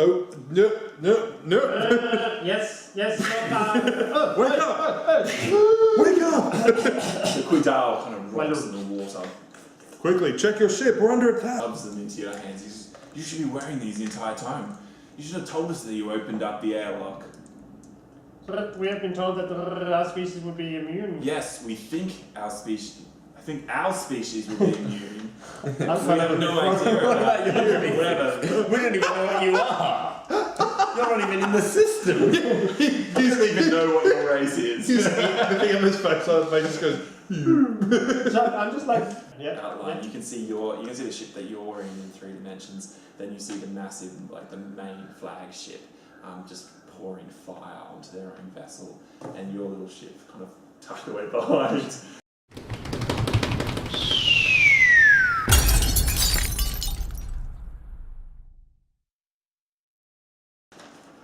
Oh, no. Yes. Wake up! The Quidal kind of rocks in the water. Quickly, check your ship. We're under attack. Rubs them into your hands. He says, you should be wearing these the entire time. You should have told us that you opened up the airlock. But we have been told that our species would be immune. Yes, we think our species. I think our species will be immune. We That's have no idea. What about you? Whatever. We don't even know what you are. You're not even in the system. He doesn't even know what your race is. The thing on his face just goes. So I'm just like, Outline. You can see the ship that you're in 3 dimensions. Then you see the massive, like the main flagship, just pouring fire onto their own vessel, and your little ship kind of tucked away behind.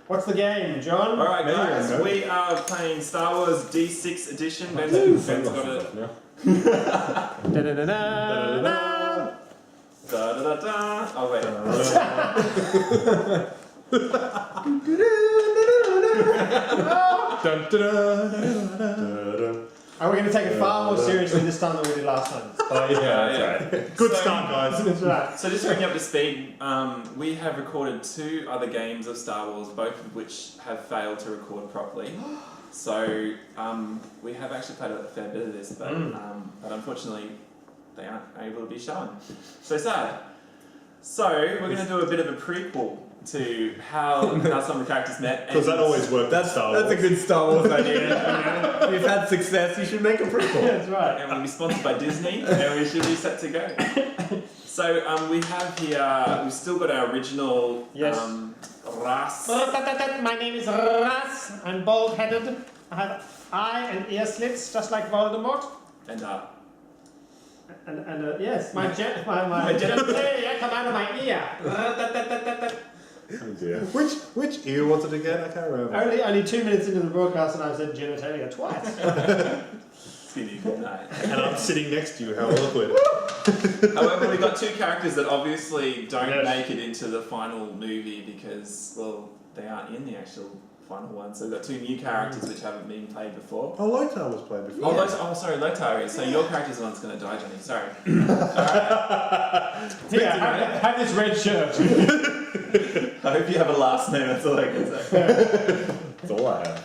What's the game, John? All right, guys, we are playing Star Wars D6 edition. Ben's got it. Da-da-da-da. Oh, wait. And we're going to take it far more seriously this time than we did last time. Oh, yeah, that's right. Good start, guys. That's right. So just to bring you up to speed, we have recorded 2 other games of Star Wars, both of which have failed to record properly. So we have actually played a fair bit of this, but unfortunately they aren't able to be shown. So sad. So we're going to do a bit of a prequel to how some of the characters met. Because that always worked. That's a good Star Wars idea. You've had success, you should make a prequel. That's right. And we'll be sponsored by Disney, and we should be set to go. So we have here, we've still got our original Ras. My name is Ras. I'm bald-headed. I have eye and ear slits, just like Voldemort. And yes, my genitalia come out of my ear. Oh dear. Which ear was it again? I can't remember. Only 2 minutes into the broadcast and I've said genitalia twice. good night. And I'm sitting next to you. How awkward. However, we've got 2 characters that obviously don't make it into the final movie because, well, they aren't in the actual final one. So we've got 2 new characters which haven't been played before. Oh, Lothar was played before. Sorry, Lothar is. So your character's the one that's going to die, Johnny. Sorry. Here, have this red shirt. I hope you have a last name, that's all I can say. That's all I have.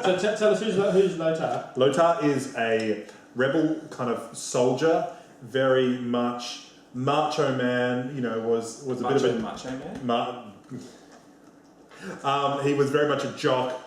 So tell us who's Lothar? Lothar is a rebel kind of soldier, very much macho man, was a bit of a... Macho man? He was very much a jock,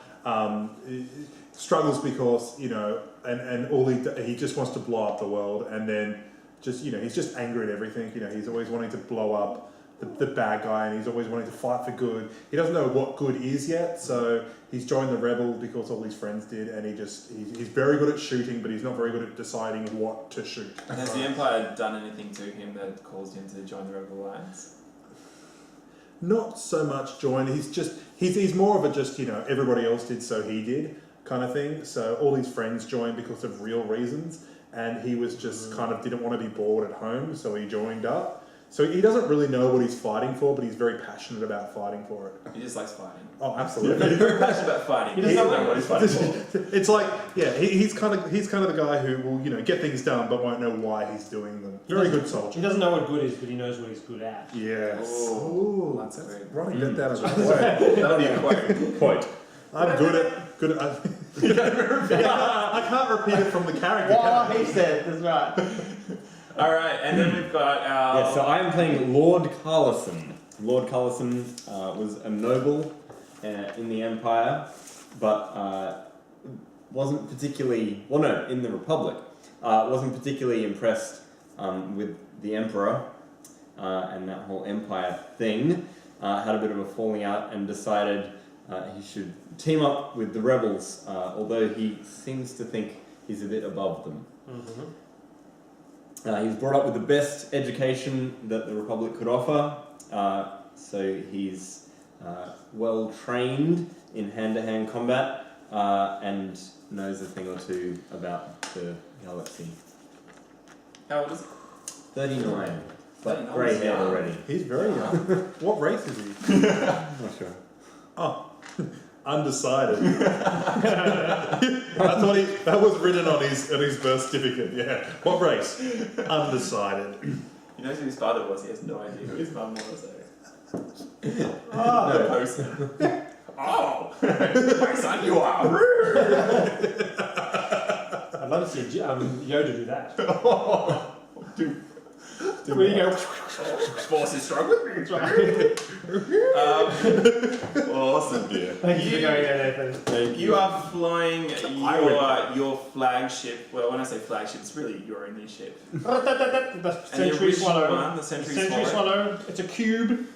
struggles because, and all he just wants to blow up the world, and then just, he's just angry at everything, he's always wanting to blow up the bad guy, and he's always wanting to fight for good. He doesn't know what good is yet, so he's joined the rebel because all his friends did, and he's very good at shooting, but he's not very good at deciding what to shoot. And has the Empire done anything to him that caused him to join the Rebel Alliance? Not so much join. He's more of a just, everybody else did, so he did kind of thing. So all his friends joined because of real reasons, and he was just kind of didn't want to be bored at home, so he joined up. So he doesn't really know what he's fighting for, but he's very passionate about fighting for it. He just likes fighting. Oh, absolutely. He's very passionate about fighting. He doesn't know what he's fighting for. It's like, he's kind of the guy who will, get things done, but won't know why he's doing them. Very good soldier. He doesn't know what good is, but he knows what he's good at. Yes. Oh, that's great. Writing that down as a quote. That'll be a quote. I'm good at. I can't repeat it from the character. What he said, that's right. All right, and then we've got our... Yeah, so I am playing Lord Carlison. Lord Carlison was a noble in the Empire, but wasn't particularly... Well, no, in the Republic. Wasn't particularly impressed with the Emperor and that whole Empire thing. Had a bit of a falling out and decided he should team up with the rebels, although he seems to think he's a bit above them. Mm-hmm. He was brought up with the best education that the Republic could offer, so he's well trained in hand-to-hand combat and knows a thing or two about the galaxy. How old is it? 39. But grey hair already. He's very young. What race is he? I'm not sure. Oh, undecided. I thought that was written on his birth certificate. Yeah. What race? Undecided. He knows who his father was, he has no idea who his mum was though. Oh, The person. Oh! My son, you are! I'd love to see Yoda do that. Do Where you go. Force is strong with me. That's right. Awesome, dear. Thank you for going there, Nathan. You are flying your flagship. Well, when I say flagship, it's really your only ship. The And the Century original Swallow. one, the Century Swallow. Swallow. It's a cube.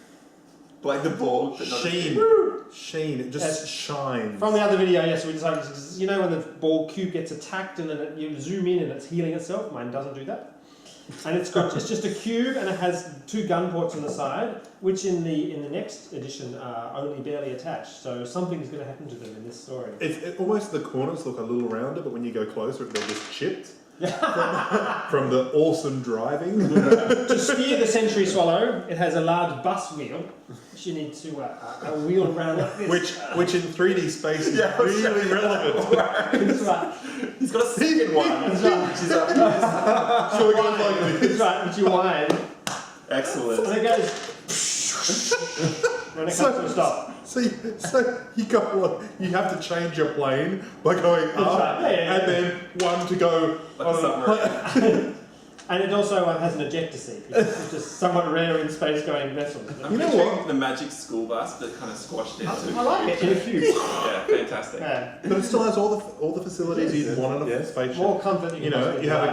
Like the ball, but not a Sheen. cube. Sheen. It just shines. From the other video, yes, we decided, you know, when the ball cube gets attacked and then you zoom in and it's healing itself. Mine doesn't do that. And it's just a cube and it has 2 gun ports on the side, which in the next edition are only barely attached. So something's going to happen to them in this story. It almost the corners look a little rounder, but when you go closer, they're just chipped from the awesome driving. To steer the Century Swallow, it has a large bus wheel, which you need to wheel around like this. Which in 3D space is really relevant. That's right. He's got a second one. That's right. She's up here. So it goes like That's this. right, which you wind. Excellent. And it goes when it comes to a stop. So you have to change your plane by going up, right. Yeah. and then one to go Like a submarine. And it also has an ejector seat, which is somewhat rare in space-going vessels. I'm You know picturing what? the magic school bus that kind of squashed into. I like it in a cube. Yeah, fantastic. Yeah. But it still has all the facilities you'd want in a spaceship. More comfort. You know, you have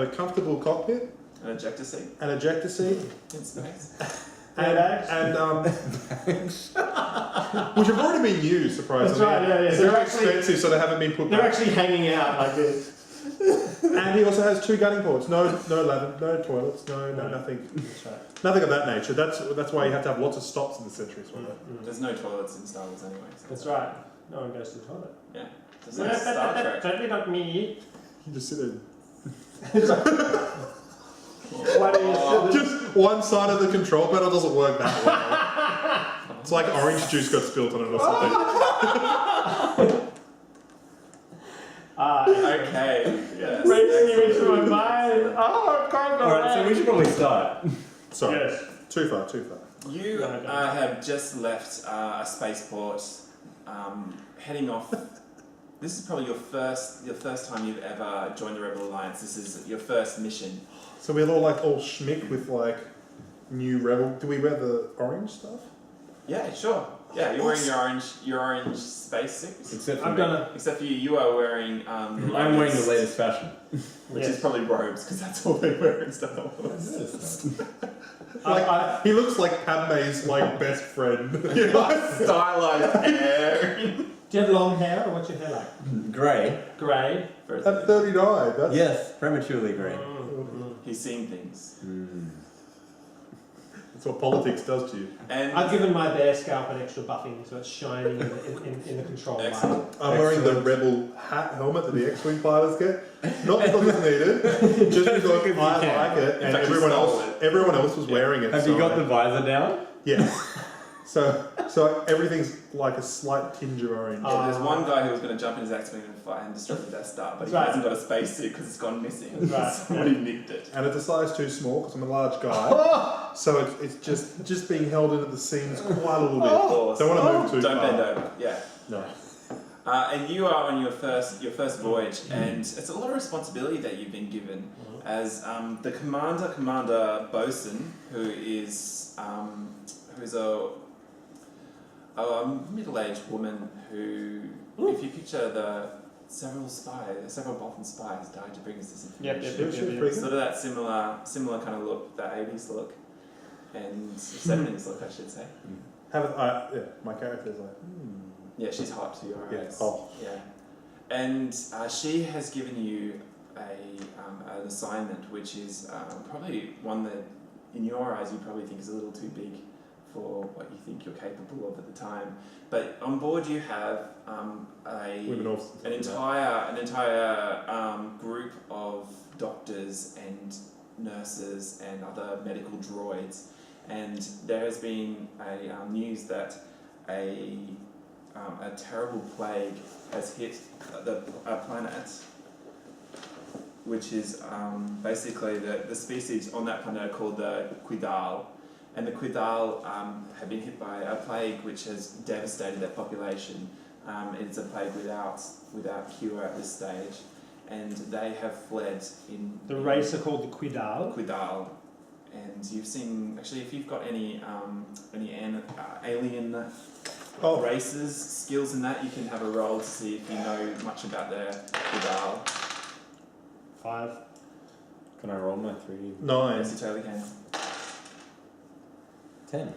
a comfortable cockpit, An ejector seat an ejector seat, in space. and which have already been used, surprisingly. That's right, yeah. They're They're expensive, so they haven't been put They're back. actually hanging out like this. And he also has 2 gunning ports. No lather, no toilets, no nothing, That's right. nothing of that nature. That's why you have to have lots of stops in the Century Swallow. There's no toilets in Star Wars anyway. So That's right. No one goes to the toilet. Yeah. Just like Star Trek. Certainly not me. You just sit there. Why do you sit there? Just one side of the control panel doesn't work that well. It's like orange juice got spilled on it or something. Okay. Yes. Racing you into my Excellent. mind. Oh, I can't go Alright, so we should probably start. Sorry, Yes. too far. You No, don't. have just left a spaceport, heading off. This is probably your first time you've ever joined the Rebel Alliance. This is your first mission. So we're all schmick with like new rebel. Do we wear the orange stuff? Yeah, sure. Yeah, you're wearing your orange spacesuits. Except for I've me. done it. Except for you, you are wearing the I'm wearing the latest fashion. which Yes. is probably robes because that's all they wear in Star Wars. I- He looks like Padme's like best friend. Stylized hair. Do you have long hair or what's your hair like? Grey. Grey. At 39, that's Yes, prematurely grey. He's seen things. that's what politics does to you. And I've given my bear scalp an extra buffing so it's shining in the control light. excellent. I'm wearing the rebel helmet that the X-wing pilots get. Not because it's needed, just because because you I can. like it, In and fact, you everyone stole else was wearing it. Have so you got the visor down? Yes. So everything's like a slight tinge of orange. There's one guy who was going to jump in his X-Wing and fight and destroy the Death Star, but he Right. hasn't got a spacesuit because it's gone missing. That's right. Somebody nicked it. And it's a size too small because I'm a large guy. So it's just being held into the seams quite a little bit. Of course. Don't want to move too Don't far. bend over. Yeah. No. And you are on your first voyage, and it's a lot of responsibility that you've been given as the Commander Bosun, who's a middle-aged woman who, if you picture the several Bothan spies died to bring us this information. Yep. Sort of that similar kind of look, the 80s look, and 70s look, I should say. My character's like, Yeah, she's hot to your Yeah. eyes. Oh. Yeah. And she has given you an assignment, which is probably one that, in your eyes, you probably think is a little too big for what you think you're capable of at the time. But on board you have an entire group of doctors and nurses and other medical droids. And there has been a news that a terrible plague has hit a planet, which is basically the species on that planet are called the Quidal. And the Quidal have been hit by a plague which has devastated their population. It's a plague without cure at this stage, and they have fled in. The race are called the Quidal. Quidal, and you've seen actually if you've got any alien races skills in that, you can have a roll to see if you know much about their Quidal. 5. Can I roll my 3? 9. Yes, you totally can. 10.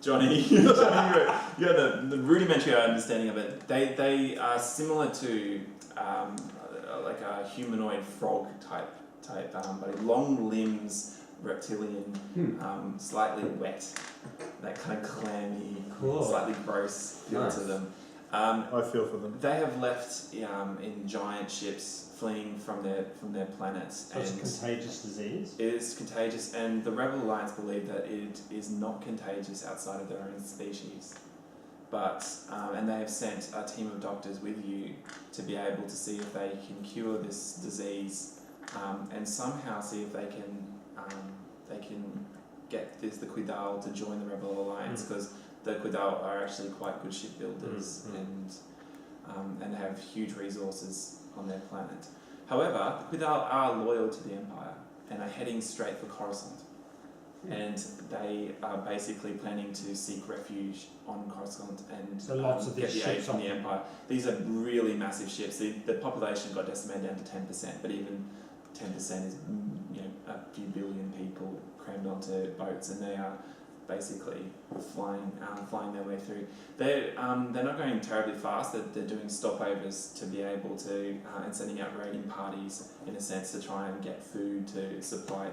Johnny, you have the rudimentary understanding of it. They are similar to like a humanoid frog type, but long limbs, reptilian, slightly wet, that kind of clammy, slightly gross feel to them. I feel for them. They have left in giant ships, fleeing from their planet. So it's a contagious disease? It is contagious, and the Rebel Alliance believe that it is not contagious outside of their own species. But and they have sent a team of doctors with you to be able to see if they can cure this disease, and somehow see if they can get the Quidal to join the Rebel Alliance, because the Quidal are actually quite good shipbuilders and have huge resources on their planet. However, the Quidal are loyal to the Empire and are heading straight for Coruscant. And they are basically planning to seek refuge on Coruscant and So lots of get these the aid ships from on the them. Empire. These are really massive ships. The population got decimated down to 10%, but even 10% is a few billion people crammed onto boats, and they are basically flying their way through. They're not going terribly fast. They're doing stopovers to be able to and sending out raiding parties in a sense to try and get food to supply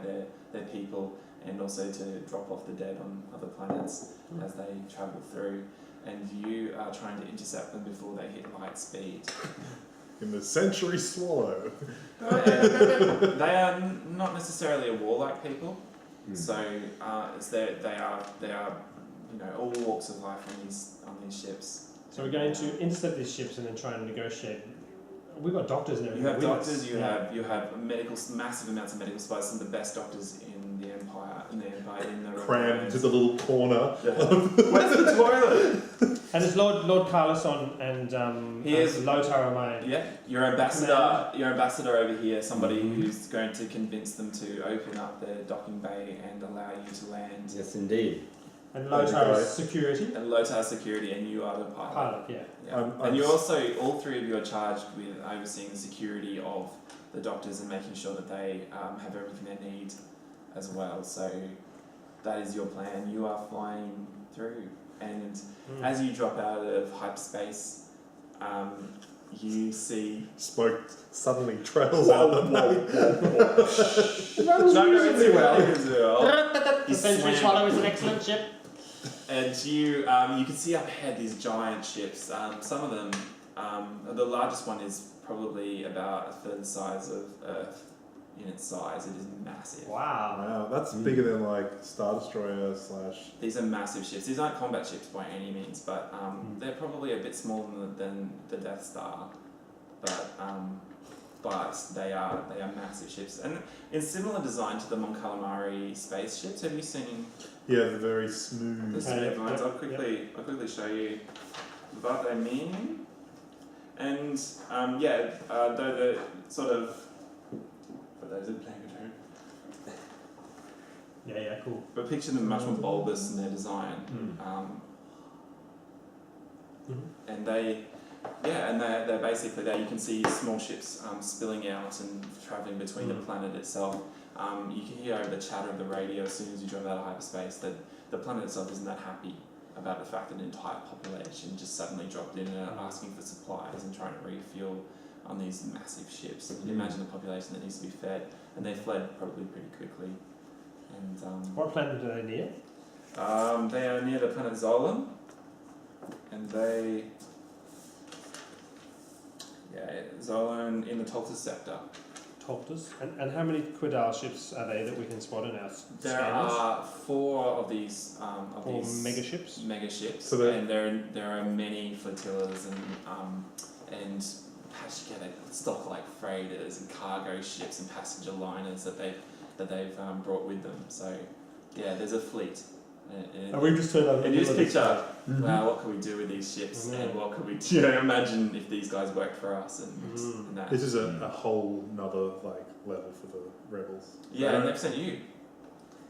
their people, and also to drop off the dead on other planets as they travel through. And you are trying to intercept them before they hit light speed. In the Century Swallow. They are not necessarily a warlike people. So they are all walks of life on these ships. So we're going to intercept these ships and then try and negotiate. We've got doctors and everything. You have with doctors. us. You have massive amounts of medical supplies. Some of the best doctors in the Empire. In the Crammed into the little corner. Where's the toilet? And it's Lord Carlson and He is- Lothar are my. Yeah, your ambassador over here. Somebody who's going to convince them to open up their docking bay and allow you to land. Yes, indeed. And Lothar is security. And Lotar security, and you are the pilot. Pilot, yeah. Yeah. And you also, all three of you are charged with overseeing the security of the doctors and making sure that they have everything they need as well. So that is your plan. You are flying through, and as you drop out of hyperspace, you see Smoke suddenly trails out the night. Reasonably well. well. The Century Swallow is an excellent ship. And you can see up ahead these giant ships. Some of them, the largest one is probably about a third the size of Earth in its size. It is massive. Wow. Wow, that's bigger than like Star Destroyer / These are massive ships. These aren't combat ships by any means, but they're probably a bit smaller than the Death Star. But they are massive ships, and in similar design to the Mon Calamari spaceships. Have you seen Yeah, they're very the smooth. smooth Yeah, lines? yeah, I'll quickly show you what they mean. And though the sort of for those that playing at home, Yeah, cool. but picture them much more bulbous in their design. And they're basically there. You can see small ships spilling out and travelling between the planet itself. You can hear over the chatter of the radio as soon as you drive out of hyperspace that the planet itself isn't that happy about the fact that an entire population just suddenly dropped in and are asking for supplies and trying to refuel on these massive ships. And you can imagine the population that needs to be fed, and they fled probably pretty quickly. And What planet are they near? they are near the planet Zolan, and Zolan in the Tolta sector. Tolters. And how many Quidal ships are they that we can spot in our There scanners? are 4 of these Four mega ships? Mega ships, So and there are many flotillas and they stock like freighters and cargo ships and passenger liners that they've brought with them. So yeah, there's a fleet. And we just turned on And you just picture, Mhm. wow, what could we do with these ships, I know. and what could we imagine if these guys worked for us and that. This is a whole nother like level for the rebels. Yeah, They and don't- they've sent you.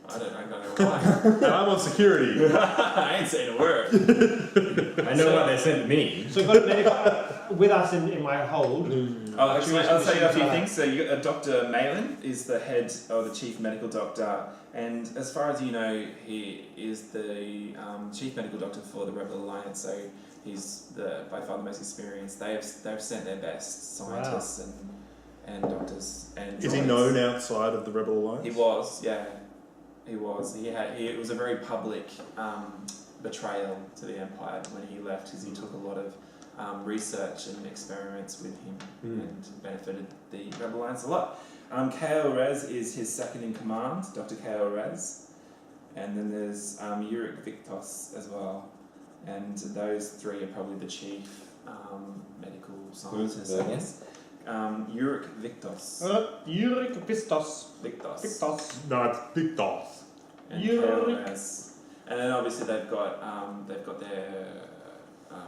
I don't know why. And I'm on security. I ain't saying a word. I know why they sent me. So we've got a medic with us in my hold. I'll tell you a few Machine things. So you got Dr. Malin is the head or the chief medical doctor, and as far as you know, he is the chief medical doctor for the Rebel Alliance. So he's by far the most experienced. They've sent their best scientists and doctors and. Is he droids. known outside of the Rebel Alliance? He was, yeah. He was. It was a very public betrayal to the Empire when he left, because he took a lot of research and experiments with him and benefited the Rebel Alliance a lot. K.O. Rez is his second in command, Dr. K.O. Rez. And then there's Uric Victos as well. And those 3 are probably the chief medical scientists, I guess. Uric Victos. Uric Pistos. Victos. Victos. No, it's Big Doss. And Uric. KLS. And then obviously they've got their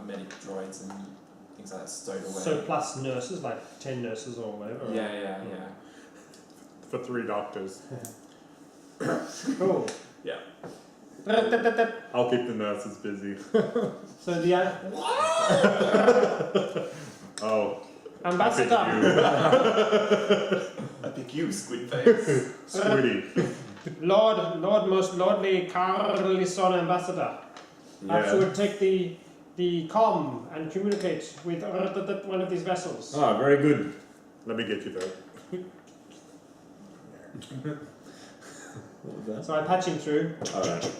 medic droids and things like that stowed away. So plus nurses, like 10 nurses or whatever. yeah. For 3 doctors. Cool. Yeah. I'll keep the nurses busy. So the Oh, ambassador. I pick you, squid face. Squiddy. Lord most lordly Carlison ambassador. Perhaps you would take the comm and communicate with one of these vessels. Ah, very good. Let me get you that. What was that? So I patch him through. Alright.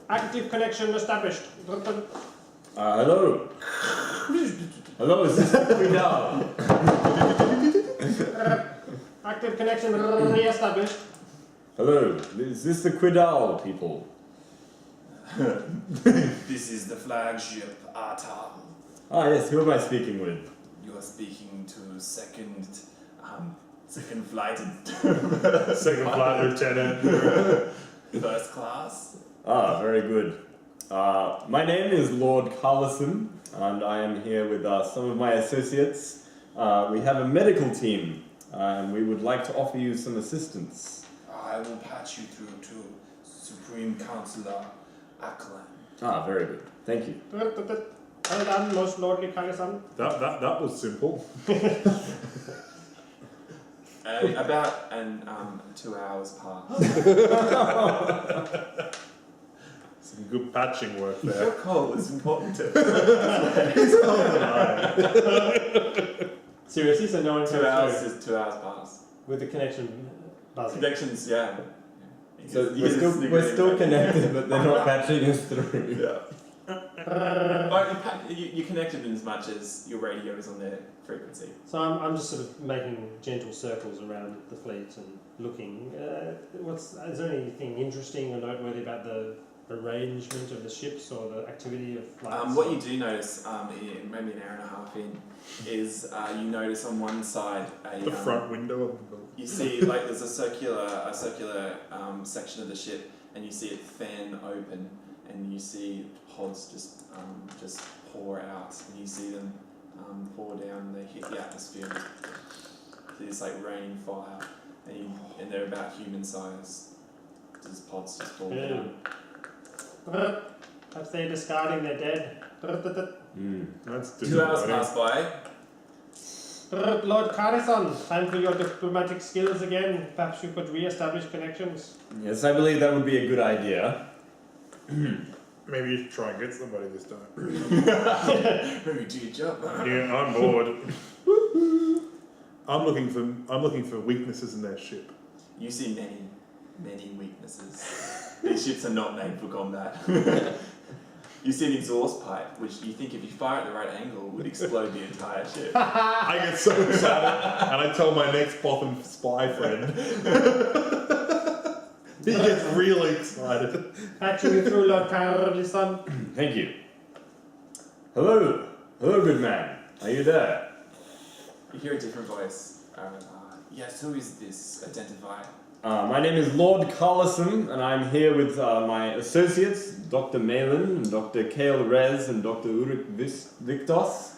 Active connection established. Hello. Hello, is this the Quidal? Active connection re-established. Hello, is this the Quidal, people? This is the flagship Atal. Ah, yes, who am I speaking with? You are speaking to second flight Second flight lieutenant. first class. Ah, very good. My name is Lord Carlison, and I am here with some of my associates. We have a medical team, and we would like to offer you some assistance. I will patch you through to Supreme Counselor Aklan. Ah, very good. Thank you. Well done, most lordly Carlison. That was simple. About 2 hours passed. Some good patching work Your there. call is important to Seriously, so no one 2 comes hours through is 2 hours passed. with the connection buzzing. Connections, yeah. So we're still connected, but they're not patching us through. Yeah. But you connected in as much as your radio is on their frequency. So I'm just sort of making gentle circles around the fleet and looking. Is there anything interesting or noteworthy about the arrangement of the ships or the activity of flights? What you do notice, maybe an hour and a half in, is you notice on one side The front window of the building. you see like there's a circular section of the ship, and you see it fan open, and you see pods just pour out, and you see them pour down, they hit the atmosphere. So it's like raining fire, and they're about human size. These pods just fall down. Perhaps they're discarding their dead. That's 2 hours disappointing. pass by. Lord Carlison, time for your diplomatic skills again. Perhaps you could re-establish connections. Yes, I believe that would be a good idea. Maybe you should try and get somebody this time. Maybe do your job. Yeah, I'm bored. I'm looking for weaknesses in their ship. You see many weaknesses. These ships are not made for combat. You see an exhaust pipe, which you think if you fire at the right angle would explode the entire ship. I get so excited, and I tell my next Botham spy friend. He gets really excited. Patching you through, Lord Carlison. Thank you. Hello. Hello, good man. Are you there? You hear a different voice. Yes, who is this? Identify. My name is Lord Carlison, and I'm here with my associates, Dr. Malin, and Dr. Kale Rez, and Dr. Ulrich Victos.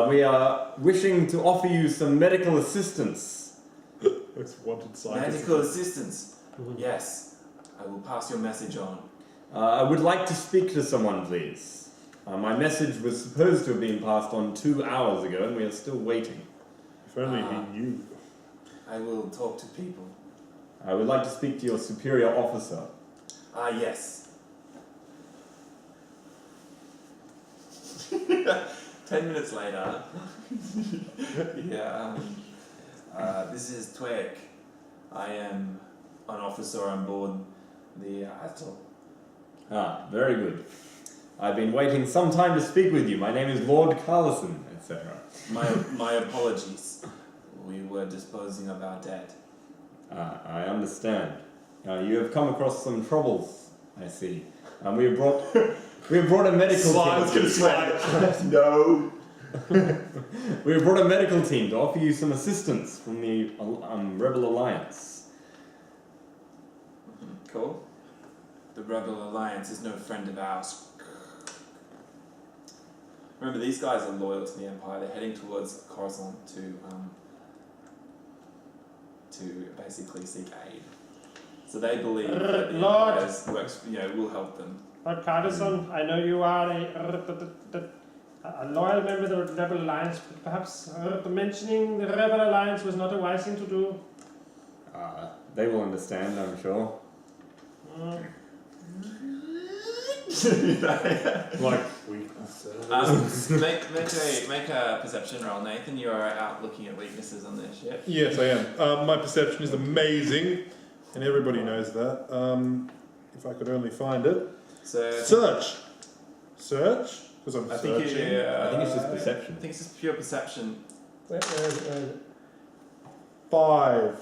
We are wishing to offer you some medical assistance. It's wanted scientist. Medical assistance. Yes, I will pass your message on. I would like to speak to someone, please. My message was supposed to have been passed on 2 hours ago, and we are still waiting. If only he knew. I will talk to people. I would like to speak to your superior officer. Yes. 10 minutes later. Yeah. This is Twig. I am an officer on board the Atoll. Very good. I've been waiting some time to speak with you. My name is Lord Carlison, etc. My apologies. We were disposing of our dead. I understand. You have come across some troubles, I see. We have brought a medical team. No. We have brought a medical team to offer you some assistance from the Rebel Alliance. Cool. The Rebel Alliance is no friend of ours. Remember, these guys are loyal to the Empire. They're heading towards Coruscant to basically seek aid. So they believe that the Lord. Empire's works, will help them. Lord Carlison, I know you are a loyal member of the Rebel Alliance, but perhaps mentioning the Rebel Alliance was not a wise thing to do. They will understand, I'm sure. Like, make a perception roll, Nathan. You are out looking at weaknesses on their ship. yes, I am. My perception is amazing, and everybody knows that. If I could only find it. So Search. Because I'm I think searching. I think it's just perception. I think it's just pure perception. Where is it? 5.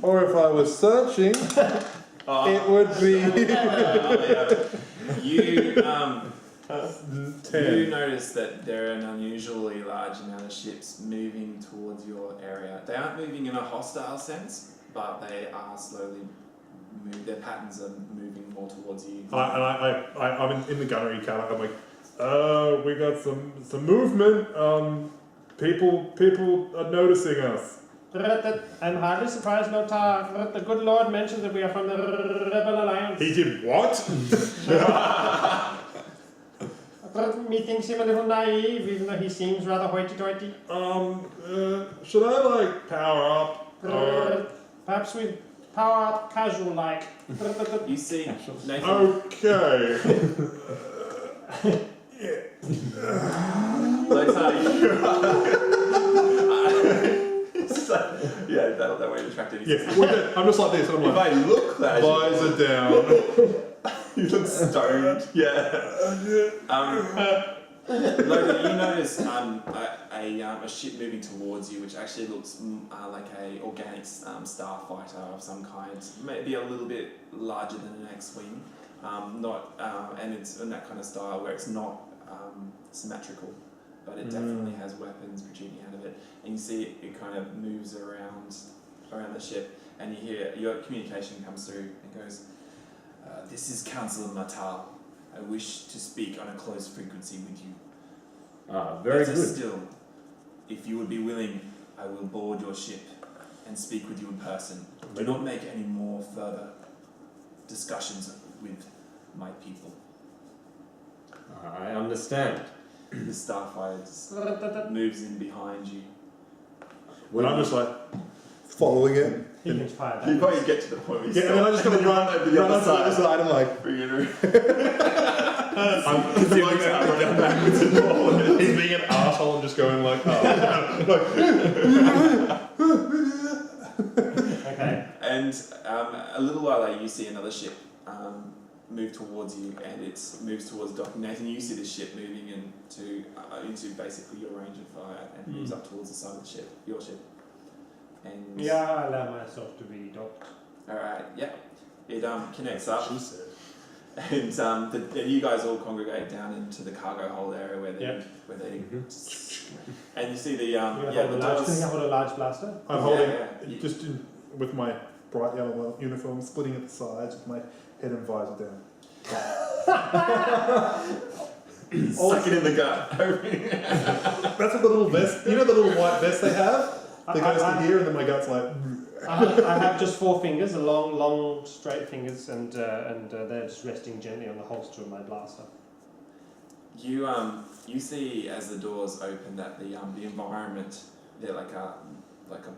Or if I was searching, it would be You 10. you notice that there are an unusually large amount of ships moving towards your area. They aren't moving in a hostile sense, but they are slowly moving. Their patterns are moving more towards you. I'm in the gunnery car. I'm like, we got some movement. People are noticing us. I'm hardly surprised, Lord Tar. The good Lord mentioned that we are from the Rebel Alliance. He did what? Methinks him a little naive, even though he seems rather hoity-toity. Should I like power up? Perhaps we power up casual-like. You see, Nathan. Okay. Yeah, that won't attract any. Yeah, I'm just like this. I'm If like, I look that, visor down. you look stoned. Yeah. Logan, you notice a ship moving towards you, which actually looks like a organic starfighter of some kind. Maybe a little bit larger than an X-wing, and it's in that kind of style where it's not symmetrical, but it definitely has weapons protruding out of it. And you see it kind of moves around the ship, and you hear your communication comes through. It goes, "This is Councillor Matal. I wish to speak on a close frequency with you. Very Better good. still, if you would be willing, I will board your ship and speak with you in person. Do not make any more further discussions with my people." I understand. The starfighter just moves in behind you. When I'm just like following it. He can fire You that. probably get to the point where you Yeah, and then I just gotta run over the other side. I'm like, I'm running backwards and forwards. he's being an arsehole and just going like, oh. Okay. And a little while later, you see another ship move towards you, and it moves towards Doc. Nathan, you see the ship moving into basically your range of fire, and moves up towards the side of the ship, your ship. And Yeah, I allow myself to be docked. all right, yeah, it connects up. She said. And you guys all congregate down into the cargo hold area where they and you see the Can I hold a large blaster? I'm holding yeah. just with my bright yellow uniform, splitting at the sides with my head and visor down. Suck it in the gut. That's what the little vest, you know the little white vest they have? That goes to here, and then my gut's like. I have just 4 fingers, long, straight fingers, and they're just resting gently on the holster of my blaster. You see as the doors open that the environment, they're like a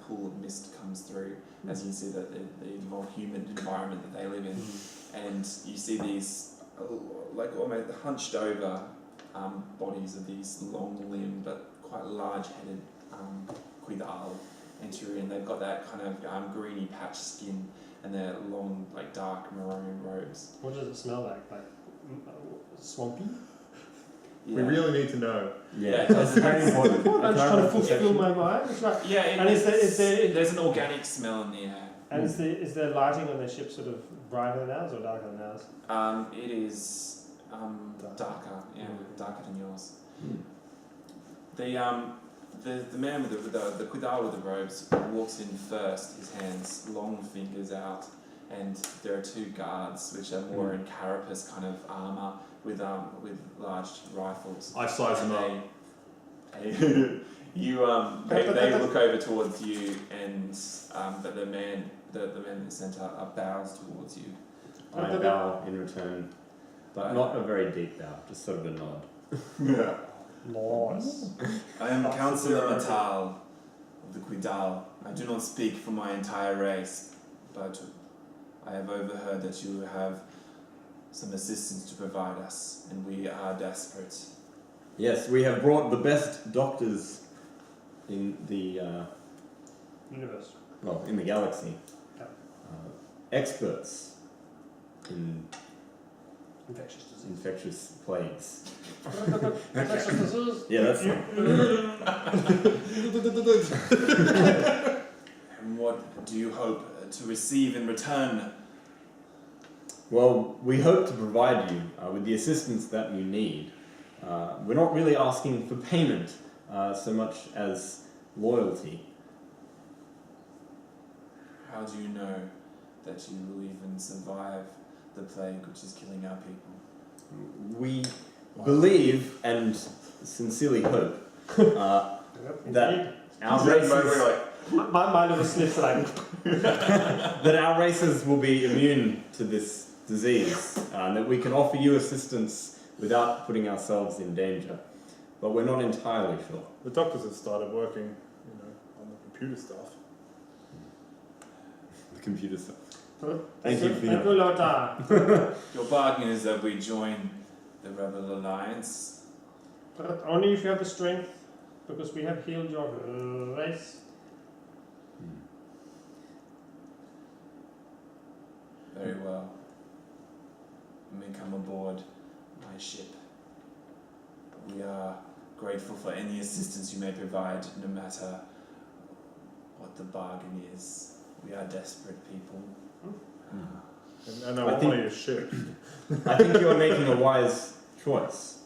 pool of mist comes through as you see that the more humid environment that they live in, and you see these like almost hunched over bodies of these long-limbed but quite large-headed quidal enter in. They've got that kind of greeny patch skin and their long, like dark maroon robes. What does it smell like? Like swampy? Yeah. We really need to know. Yeah, that's very important. I'm just trying to fulfill my mind. It's right. Yeah, And there's an organic smell in the air. And is the lighting on the ship sort of brighter than ours or darker than ours? It is darker, darker than yours. The man with the quidal with the robes walks in first, his hands, long fingers out, and there are 2 guards which are more in carapace kind of armour with large rifles. I size them up. They look over towards you, and but the man in the centre bows towards you. I bow in return, but not a very deep bow, just sort of a nod. Yeah. Nice. I am Councillor Matal of the Quidal. I do not speak for my entire race, but I have overheard that you have some assistance to provide us, and we are desperate. Yes, we have brought the best doctors in the Universe. in the galaxy. Yeah. Experts in Infectious disease. infectious plagues. Infectious disease. Yeah, that's. And what do you hope to receive in return? Well, we hope to provide you with the assistance that you need. We're not really asking for payment so much as loyalty. How do you know that you will even survive the plague which is killing our people? We believe and sincerely hope that our races, My little sniff's like. that our races will be immune to this disease, and that we can offer you assistance without putting ourselves in danger. But we're not entirely sure. The doctors have started working, on the computer stuff. The computer stuff. Thank you for your- Your bargain is that we join the Rebel Alliance. But only if you have the strength, because we have healed your race. Very well. You may come aboard my ship. We are grateful for any assistance you may provide, no matter what the bargain is. We are desperate people. And I want your ship. I think you are making a wise choice.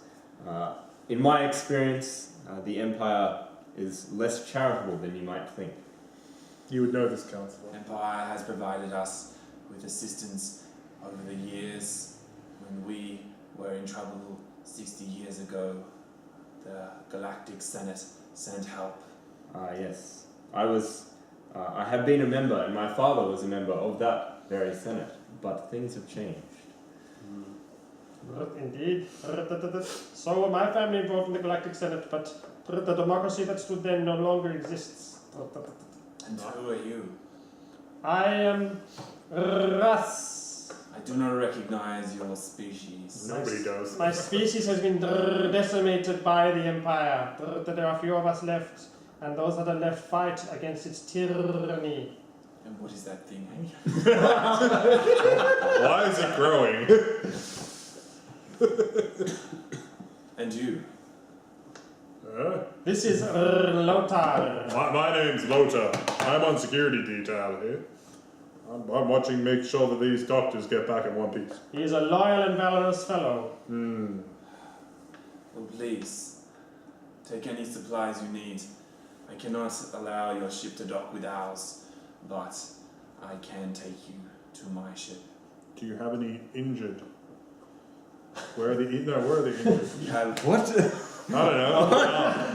In my experience, the Empire is less charitable than you might think. You would know this, Councillor. Empire has provided us with assistance over the years. When we were in trouble 60 years ago, the Galactic Senate sent help. Yes. I have been a member, and my father was a member of that very Senate, but things have changed. Indeed. So were my family involved in the Galactic Senate, but the democracy that stood then no longer exists. And who are you? I am Russ. I do not recognize your species. Nobody does. My species has been decimated by the Empire. There are few of us left, and those that are left fight against its tyranny. And what is that thing? Why is it growing? And you? This is Lothar. My name's Lota. I'm on security detail here. I'm watching, make sure that these doctors get back in one piece. He is a loyal and valorous fellow. Well, please, take any supplies you need. I cannot allow your ship to dock with ours, but I can take you to my ship. Do you have any injured? Where are the injured? You have What? I don't know.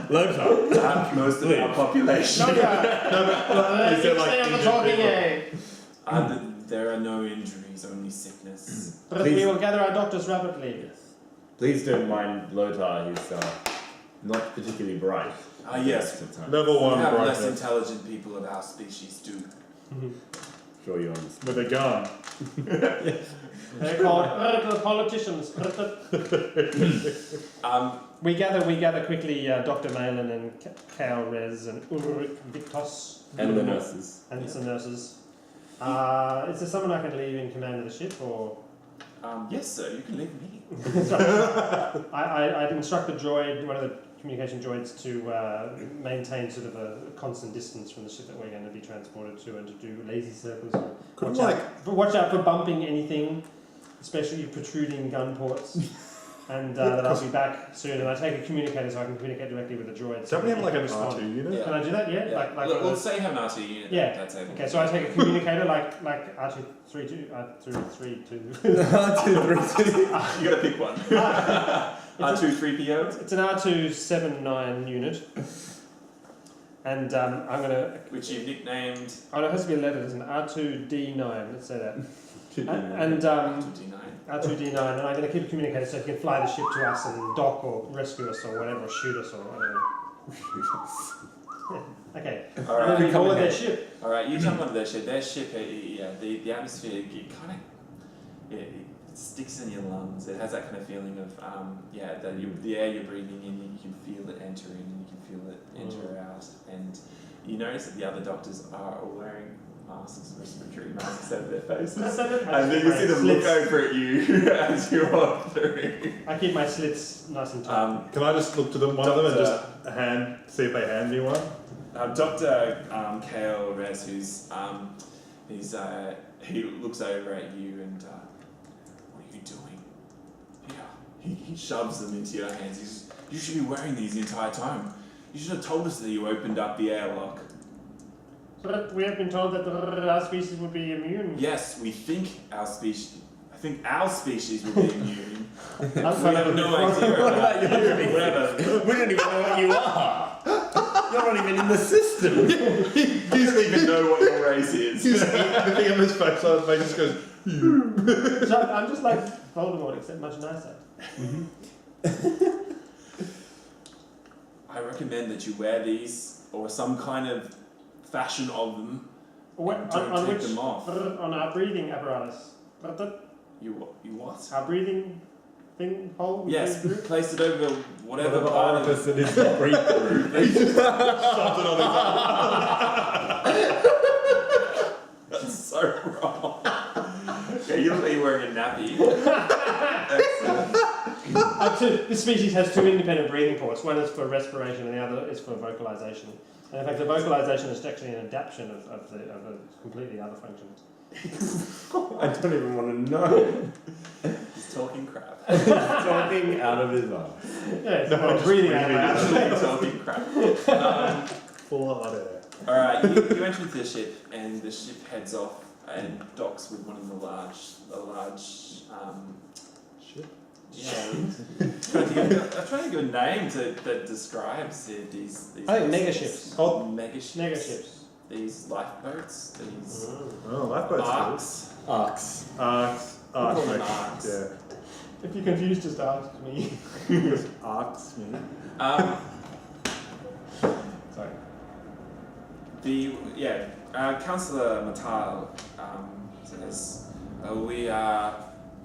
Lothar. most of our population. Is there like Stay on the injured talking people? aid. There are no injuries, only sickness. But we will gather our doctors rapidly. Please don't mind Lothar. He's not particularly bright. Yes. At the time. Level We 1 have less brightness intelligent people of our species too. Sure you understand. with a gun. They're called politicians. We gather quickly Dr. Malin and Kale Rez and Ulrich Victos. And the nurses. And some nurses. Is there someone I can leave in command of the ship, or...? Yes, sir, you can leave me. I'd instruct the droid, one of the communication droids, to maintain sort of a constant distance from the ship that we're going to be transported to, and to do lazy circles. Watch out for bumping anything, especially protruding gun ports. And that I'll be back soon, and I take a communicator so I can communicate directly with the droid. Don't we have like an respond. R2 unit? Yeah. Can I do that? Yeah. Yeah. Like We'll say you have an RT unit. Yeah. That's able. Okay, so I take a communicator like R232, R232. You gotta pick one. R2-3PO? It's an R279 unit, and I'm gonna. Which you've nicknamed Oh, no, it has to be a letter. It's an R2D9. Let's say that. And R2D9. R2D9, and I'm going to keep a communicator so he can fly the ship to us and dock or rescue us or whatever, or shoot us or whatever. Okay. Alright. And then we board their ship. Alright, you jump onto their ship. Their ship, the atmosphere, it kind of it sticks in your lungs. It has that kind of feeling of, the air you're breathing in, you can feel it enter in and you can feel it enter out. And you notice that the other doctors are all wearing masks, respiratory masks over their faces. And then you see them look over at you as you walk through. I keep my slits nice and tight. Can I just look to them, one of them, and just see if they hand me one? Dr. Kale Rez, he looks over at you and, what are you doing? Yeah. He shoves them into your hands. You should be wearing these the entire time. You should have told us that you opened up the airlock. But we have been told that our species would be immune. Yes, I think our species will be immune. We That's have no idea about you. Whatever. We don't even know what you are. You're not even in the system. He doesn't even know what your race is. The thing on his face, so his face just goes, So I'm just like Voldemort, except much nicer. I recommend that you wear these or some kind of fashion of them. What, Don't on take which? them off. On our breathing apparatus. You what? Our breathing thing hole? we Yes, breathe through? place it over whatever Whatever part of orifice it is to breathe through. shoves it on his That's so wrong. Yeah, you look like you're wearing a nappy. Excellent. This species has two independent breathing ports. One is for respiration and the other is for vocalization. And in fact, the vocalization is actually an adaptation of a completely other function. I don't even want to know. He's talking crap. Talking out of his ass. Yeah, it's breathing out of my ass. Actually talking crap. full hot air. Alright, you enter into the ship and the ship heads off and docks with one of the large Shit. yeah. I'm trying to give a name that describes these I think mega ships. Oh, mega ships. Mega ships. These lifeboats, these oh, lifeboats. arcs. Arcs. Arcs. We'll call them Arcs. arcs. Yeah. If you're confused, just ask me. Arcs, me. Sorry. Councillor Matal says we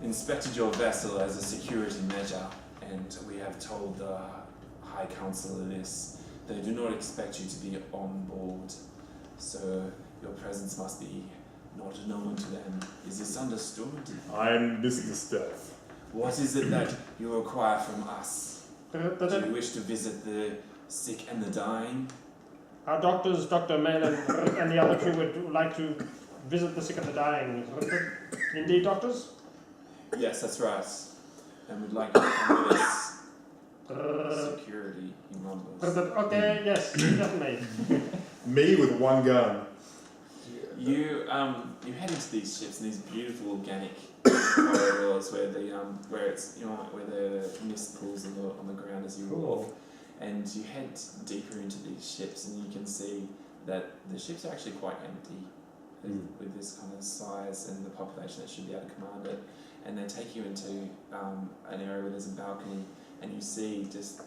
inspected your vessel as a security measure, and we have told the High Councillor this. They do not expect you to be on board, so your presence must be not known to them. Is this understood? I'm Mr. Stealth. What is it that you require from us? Do Our you wish to visit the sick and the dying? doctors, Dr. Malin, and the other crew would like to visit the sick and the dying. Indeed, doctors? Yes, that's right. And we'd like you to come with us. Security, he mumbles. Okay, yes, definitely. Me with one gun. You head into these ships and these beautiful organic corridors where where it's where the mist pools on the ground as you walk, and you head deeper into these ships and you can see that the ships are actually quite empty with this kind of size and the population that should be able to command it, and they take you into an area where there's a balcony and you see just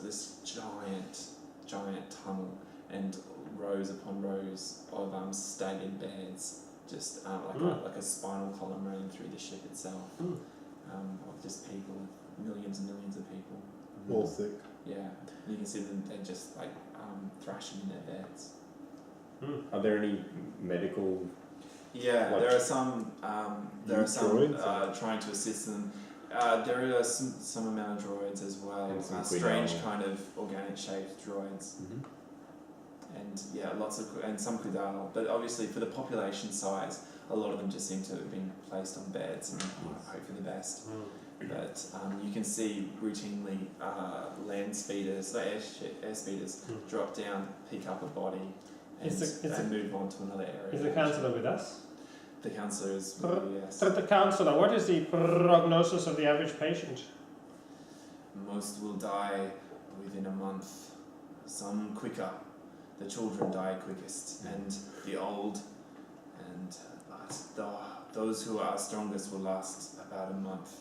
this giant tunnel and rows upon rows of staggered beds, just like a spinal column running through the ship itself, of just people, millions and millions of people. All sick. Yeah, and you can see them, they're just like thrashing in their beds. Are there any medical? Yeah, Like there are some droids? trying to assist them. There are some amount of droids as well, And some strange Quidal. kind of organic shaped droids. And yeah, and some Quidal, but obviously for the population size, a lot of them just seem to have been placed on beds and hope for the best. But you can see routinely land speeders, air speeders, drop down, pick up a body, and move on to another area. Is the counsellor with us? The counsellor is with you, yes. The counsellor, what is the prognosis of the average patient? Most will die within a month, some quicker. The children die quickest, and the old, but those who are strongest will last about a month.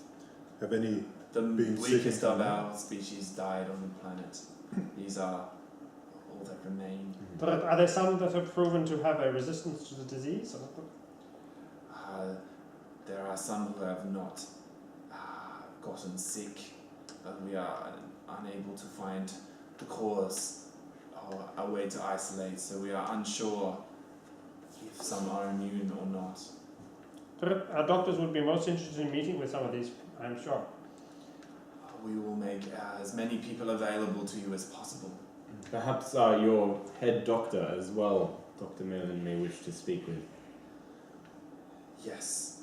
Have any The been weakest sick of and our species died on the planet. These are all that remain. Are there some that have proven to have a resistance to the disease? There are some who have not gotten sick, but we are unable to find the cause or a way to isolate, so we are unsure if some are immune or not. Our doctors would be most interested in meeting with some of these, I'm sure. We will make as many people available to you as possible. Perhaps your head doctor as well, Dr. Merlin, may wish to speak with. Yes,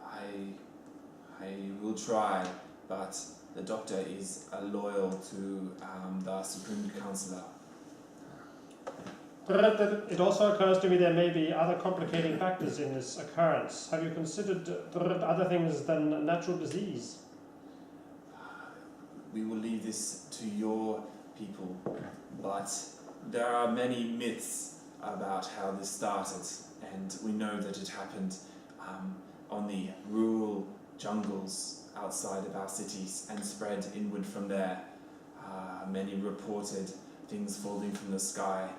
I will try, but the doctor is loyal to the Supreme Councillor. It also occurs to me there may be other complicating factors in this occurrence. Have you considered other things than natural disease? We will leave this to your people, but there are many myths about how this started, and we know that it happened on the rural jungles outside of our cities and spread inward from there. Many reported things falling from the sky,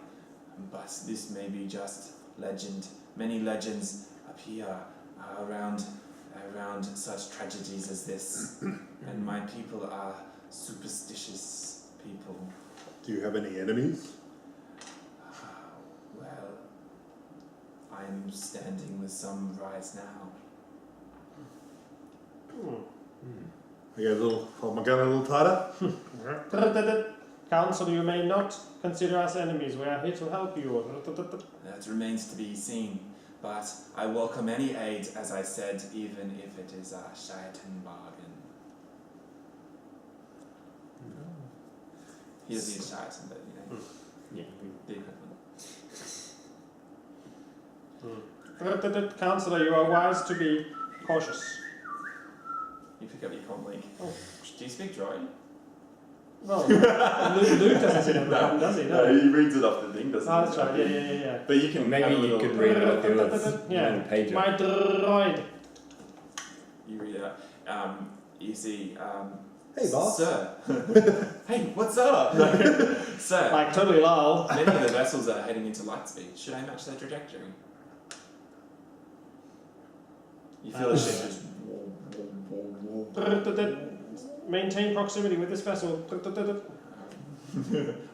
but this may be just legend. Many legends appear around such tragedies as this, and my people are superstitious people. Do you have any enemies? Well, I'm standing with some right now. I get hold my gun a little tighter. Counsel, you may not consider us enemies. We are here to help you. That remains to be seen, but I welcome any aid, as I said, even if it is a shaitan bargain. He doesn't use shaitan, but Yeah. the equivalent. Counselor, you are wise to be cautious. You pick up your comm link. Oh. Do you speak droid? Well, Luke doesn't sit on the button, does he? No. he reads it off the thing, doesn't Oh, that's right. Yeah. But you can Maybe you could read it off the Yeah. little pager. My droid. You read it out. You see, Hey, boss. Sir. Hey, what's up? Sir. Like totally lol. Many of the vessels are heading into light speed. Should I match their trajectory? You feel the ship just. Maintain proximity with this vessel.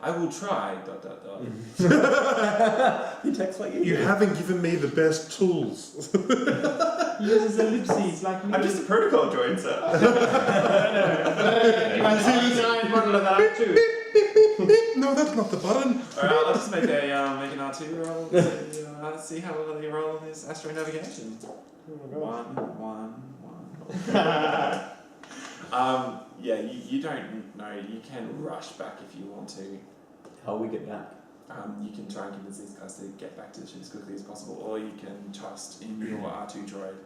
I will try. ... He texts like You haven't given me the best tools. He uses ellipses like me. I'm just a protocol droid, sir. You have a giant model of that too. No, that's not the button. Alright, I'll just make an R2 roll to see how well they roll in this astro navigation. One. Yeah, you don't know. You can rush back if you want to. How we get back? You can try and convince these guys to get back to the ship as quickly as possible, or you can trust in your R2 droid.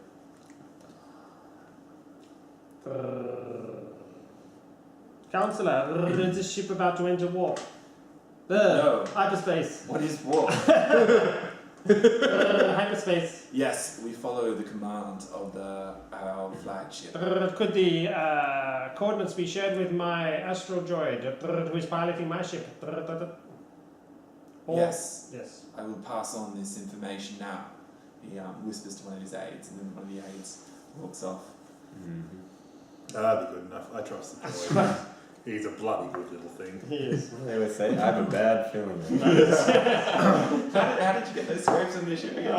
Counselor, is this ship about to enter warp? No. Hyperspace. What is warp? Hyperspace. Yes, we follow the command of our flagship. Could the coordinates be shared with my astral droid who is piloting my ship? Yes. Yes. I will pass on this information now. He whispers to one of his aides, and then one of the aides walks off. That'd be good enough. I trust the droid. He's a bloody good little thing. He is. They always say, I have a bad feeling. How did you get those scrapes on your ship again?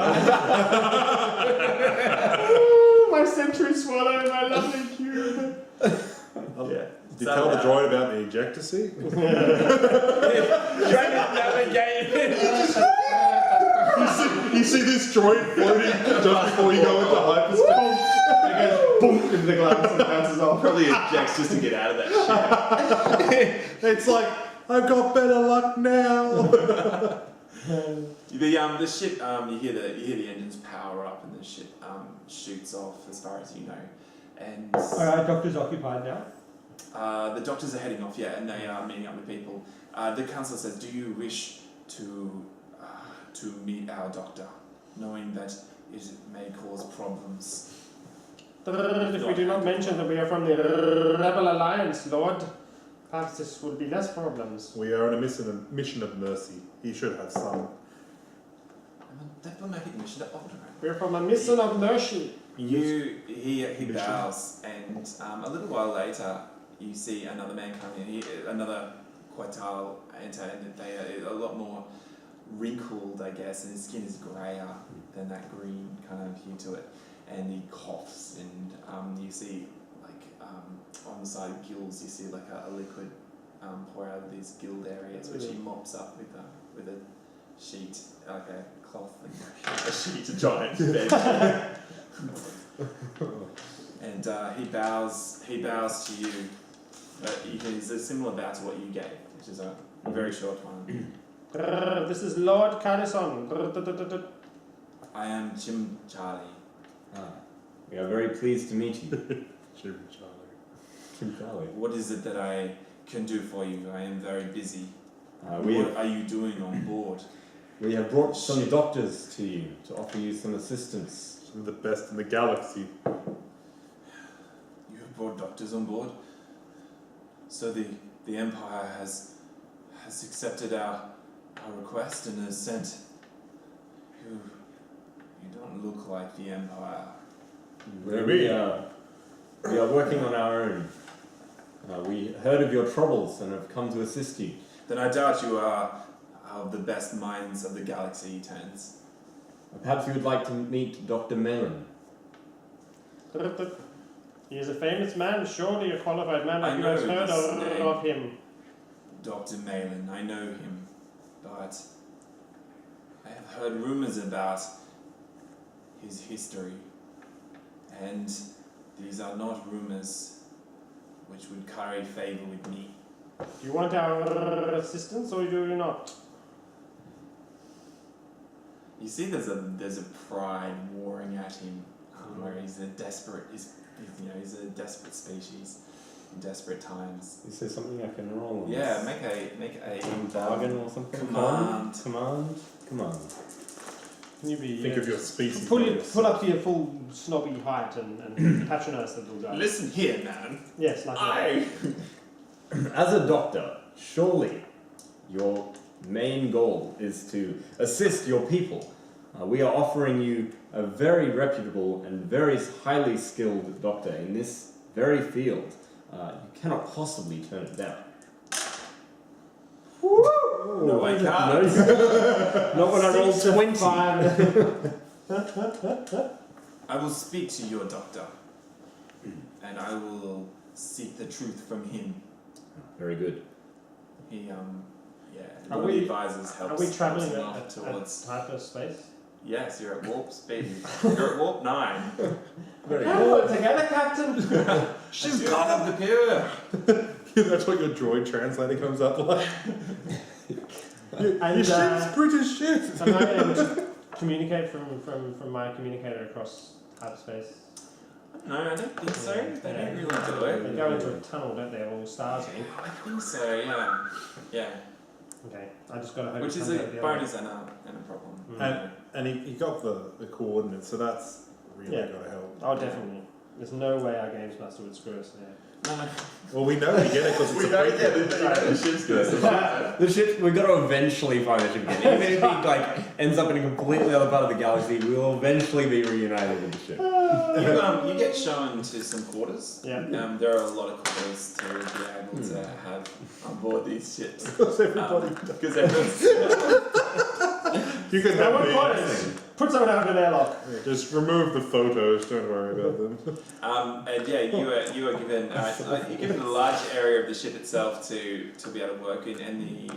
My century swallow, my lovely cube. Yeah. Did you tell the droid about the ejector seat? Trying to navigate. You see this droid floating just before you go into hyperspace? It goes boom into the glass and bounces off. Probably ejects just to get out of that ship. It's like, I've got better luck now. The ship, you hear the engines power up, and the ship shoots off as far as you know. And Alright, doctor's occupied now. the doctors are heading off, and they are meeting up with people. The councillor says, "Do you wish to meet our doctor, knowing that it may cause problems?" If we do not mention that we are from the Rebel Alliance, Lord, perhaps this will be less problems. We are on a mission of mercy. He should have some. Diplomatic mission to Alderaan. We're from a mission of mercy. He bows, and a little while later, you see another man coming in. Another Quetal enter, and they are a lot more wrinkled, I guess, and his skin is grayer than that green kind of hue to it. And he coughs, and you see, on the side of gills, you see like a liquid pour out of these gilled areas, which he mops up with a sheet, like a cloth, and a sheet, a giant bed. And he bows to you, but he's a similar bow to what you gave, which is a very short one. This is Lord Carison. I am Jim Charlie. We are very pleased to meet you. Jim Charlie. Jim Charlie. What is it that I can do for you? I am very busy. We What are you doing on board? have brought some doctors to you to offer you some assistance. Some of the best in the galaxy. You have brought doctors on board? So the Empire has accepted our request and has sent you. You don't look like the Empire. Maybe. We are working on our own. We heard of your troubles and have come to assist you. Then I doubt you are of the best minds of the galaxy, he turns. Perhaps you would like to meet Dr. Mellon. He is a famous man, surely a qualified man. I Have you know guys heard this name. of him? Dr. Malin, I know him, but I have heard rumors about his history, and these are not rumors which would curry favor with me. Do you want our assistance or do you not? You see, there's a pride warring at him, where he's a desperate species in desperate times. Is there something I can roll on? Yeah, this? make a bargain or something. Command. Command. Can you be, Think of your species. pull up to your full snobby height and patronise the little guy. Listen here, man. Yes, like that. As a doctor, surely your main goal is to assist your people. We are offering you a very reputable and very highly skilled doctor in this very field. You cannot possibly turn it down. No, I can't. Not when I roll 20. I will speak to your doctor, and I will seek the truth from him. Very good. He, Are one we- of the advisors helps. Are we travelling helps him at off towards? hyperspace? Yes, you're at warp speed. You're at warp 9. Very Come good. on, together, Captain! She's gone up the pier. That's what your droid translator comes up like. Your And, ship's British shit. Am I able to communicate from my communicator across hyperspace? No, I don't think so. They don't really do They it. go into a tunnel, don't they, of all stars in? I think so, yeah. Yeah. Okay, I just gotta hope Which it is comes a out the other bonus and a problem. Mm. And he got the coordinates, so that's really Yeah. got to help. Oh, definitely. There's no way our games master would screw us there. No. Well, we know we get it because it's a prequel. The ship's good. The ship, we've got to eventually find the ship again. Even if he ends up in a completely other part of the galaxy, we will eventually be reunited with the ship. You get shown to some quarters. Yeah. There are a lot of quarters to be able to have on board these ships. Because everybody. Because everyone's... You can No have one me. quarters! Put someone out of an airlock! Yeah, just remove the photos. Don't worry about them. and yeah, you are given you're given a large area of the ship itself to be able to work in, and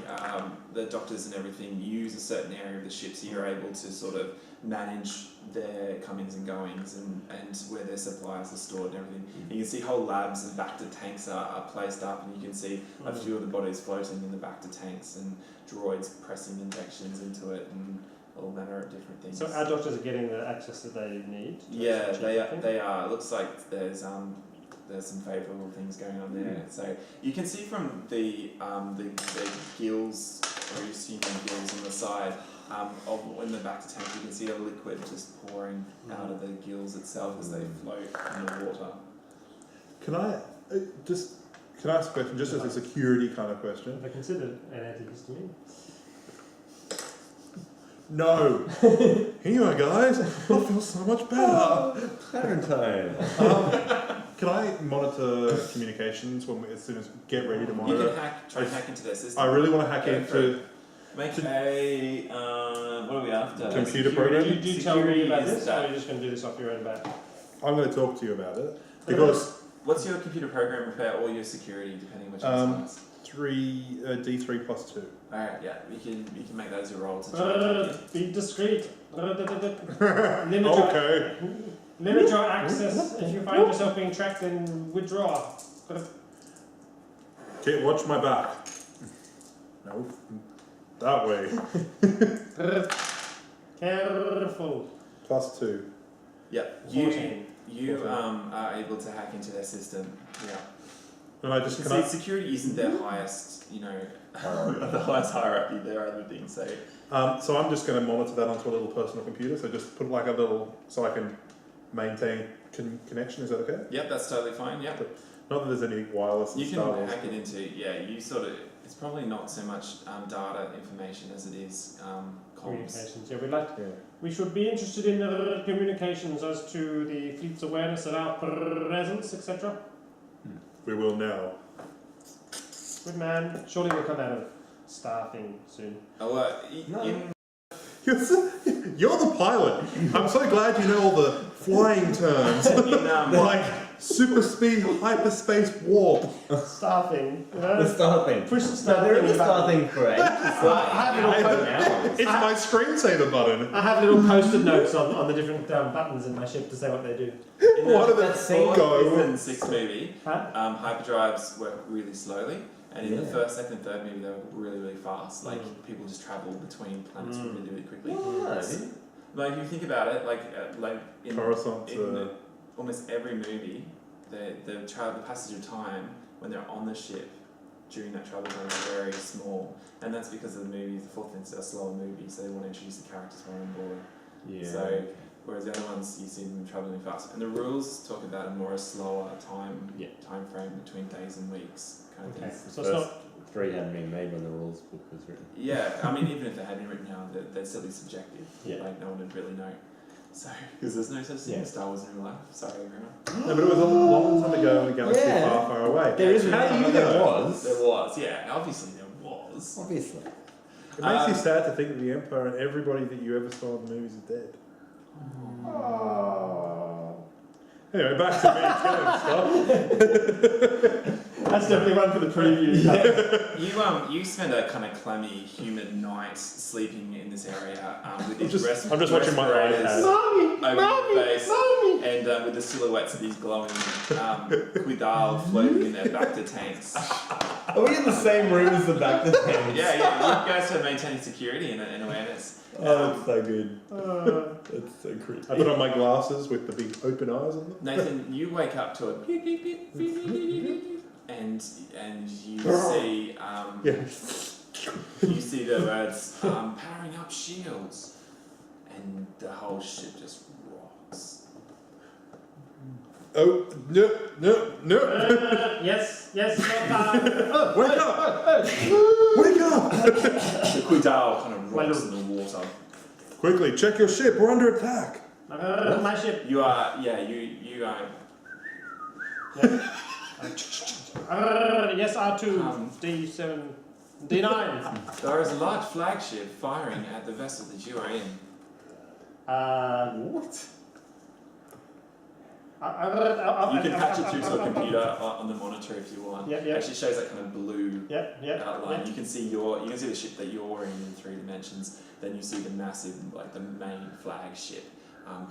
the doctors and everything use a certain area of the ship, so you're able to sort of manage their comings and goings and where their supplies are stored and everything. You can see whole labs and back to tanks are placed up, and you can see a few of the bodies floating in the back to tanks and droids pressing injections into it and all manner of different things. So our doctors are getting the access that they need? Yeah, they are. It looks like there's some favourable things going on there. So you can see from the gills, or you assume gills on the side, in the back to tank, you can see a liquid just pouring out of the gills itself as they float in the water. Can I ask a question, just as a security kind of question? Have they considered an antihistamine? No. Here you are, guys. I feel so much better. Clarentine. Can I monitor communications as soon as get ready to You monitor? can try and hack into their system. I really want to hack Go for into. Make a what are we after? Computer Security. program? Do you tell me Security about is this, or that- are you just going to do this off your own bat? I'm going to talk to you about it because What's your computer program repair or your security, depending which one's 3 D3 plus 2. Alright, yeah, we can make that as your role to try and hack it. Be discreet. Okay. Limit your access. If you find yourself being tracked, then withdraw. Okay, watch my back. No, that way. Careful. Plus 2. Yep. 14. You are able to hack into their system. Yeah. And I just See, can I, security isn't their highest, the highest hierarchy. There are other things. So so I'm just going to monitor that onto a little personal computer. So just put like a little, so I can maintain connection. Is that okay? yep, that's totally fine. Yep. Not that there's any wireless. You and can Star Wars. hack it into you sort of. It's probably not so much data information as it is comms. Communications. Yeah, Yeah. we should be interested in communications as to the fleet's awareness of our presence, etc. We will now. Good man. Surely we'll come out of staffing soon. Oh, in You're the pilot. I'm so glad you know all the flying terms. Like super speed, hyperspace, warp. Staffing. The star thing. Push the No, star there is thing a star button. thing for ages. I have little It's my screensaver button. I have little post-it notes on the different buttons in my ship to say what they do. What did that that scene go? in 6 movie, Huh? hyperdrives work really slowly, and in the Yeah. first, second, and third movie they work really, really fast. Like people just travel between planets really, really quickly. Like if you think about it, like in Coruscant. almost every movie, the passage of time when they're on the ship during that travel time is very small, and that's because of the movies. The fourth one's a slower movie, so they want to introduce the characters more on board. Yeah. So, whereas the other ones you see them traveling fast, and the rules talk about a more slower time frame between days and weeks kind of Okay. thing. So it's not. 3 hadn't been made when the rules book was written. Yeah, I mean even if they had been written down, they'd still be subjective. Yeah. Like no one would really know. So because there's no such thing as Star Wars in real life. Sorry everyone. No, but it was a long time ago in a galaxy Yeah. far, far away. There is. How do you know there was? There was, yeah. Obviously there was. Obviously. It makes you sad to think that the Emperor and everybody that you ever saw in the movies is dead. Anyway, back to me killing stuff. That's definitely one for the preview. You spend a kind of clammy, humid night sleeping in this area with these I'm just watching my iPad. over your face, and with the silhouettes of these glowing Quidal floating in their Bacta tanks. Are we in the same room as the Bacta tanks? Yeah, you guys are maintaining security and awareness. Oh, it's so good. That's so creepy. I put on my glasses with the big open eyes on them. Nathan, you wake up to a beep, beep, beep, beep, beep, beep, beep, and you see you see the words powering up shields, and the whole ship just rocks. Oh, no. Yes. Wake up! The Quidal kind of rocks in the water. Quickly, check your ship. We're under attack. My ship. You are. Yes, R2, D7, D9. There is a large flagship firing at the vessel that you are in. What? You can patch it through to a computer on the monitor if you want. Yep. It actually shows that kind of blue Yep. outline. You can see the ship that you're in 3 dimensions. Then you see the massive, like the main flagship,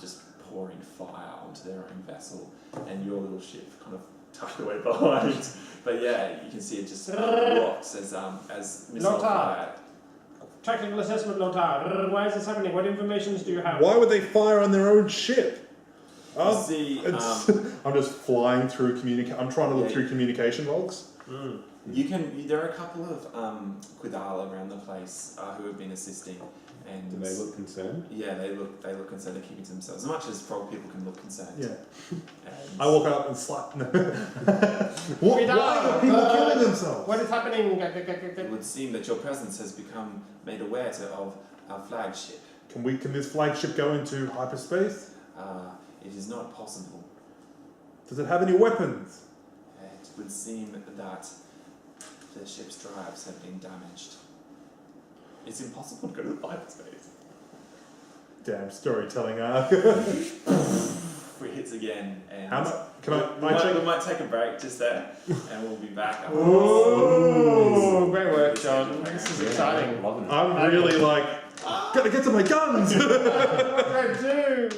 just pouring fire onto their own vessel, and your little ship kind of tucked away behind. But yeah, you can see it just rocks as missile Lotar. fire. Technical assessment, Lotar. Why is this happening? What information do you have? Why would they fire on their own ship? You see, I'm just flying through I'm trying to look through communication logs. There are a couple of Quidal around the place who have been assisting, and Do they look concerned? Yeah, they look concerned. They're keeping to themselves, as much as frog people can look concerned. Yeah. And I walk up and slap. Why are people killing themselves? What is happening? It would seem that your presence has become made aware of our flagship. Can this flagship go into hyperspace? It is not possible. Does it have any weapons? It would seem that the ship's drives have been damaged. It's impossible to go to hyperspace. Damn storytelling arc. It hits again, and How much? we might take a break just there, and we'll be back. Ooh, great work, John. This is exciting. Loving it. I'm really like, gotta get to my guns! What do I do?